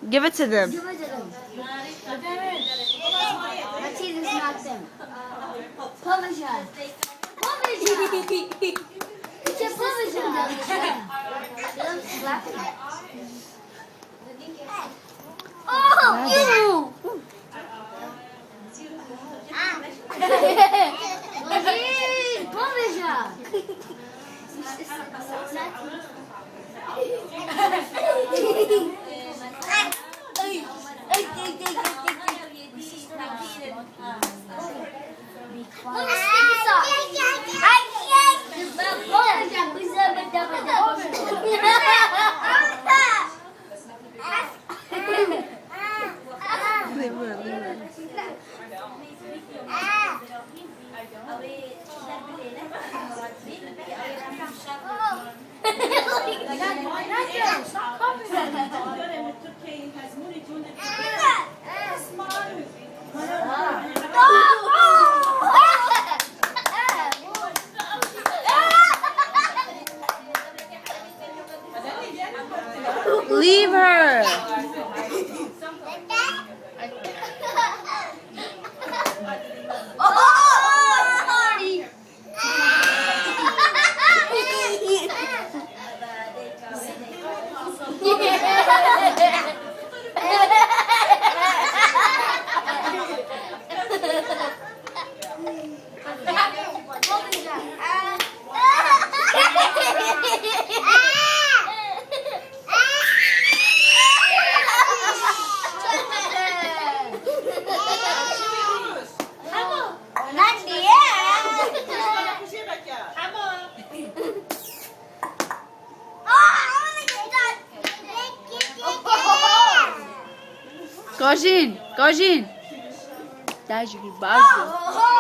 Give it to them. Give it to them. Let's see this not them. Publisher. Publisher. It's a publisher. Don't slap it. Oh, you! Publisher. Leave her. Gojin, Gojin. Dá, Júlio, básico.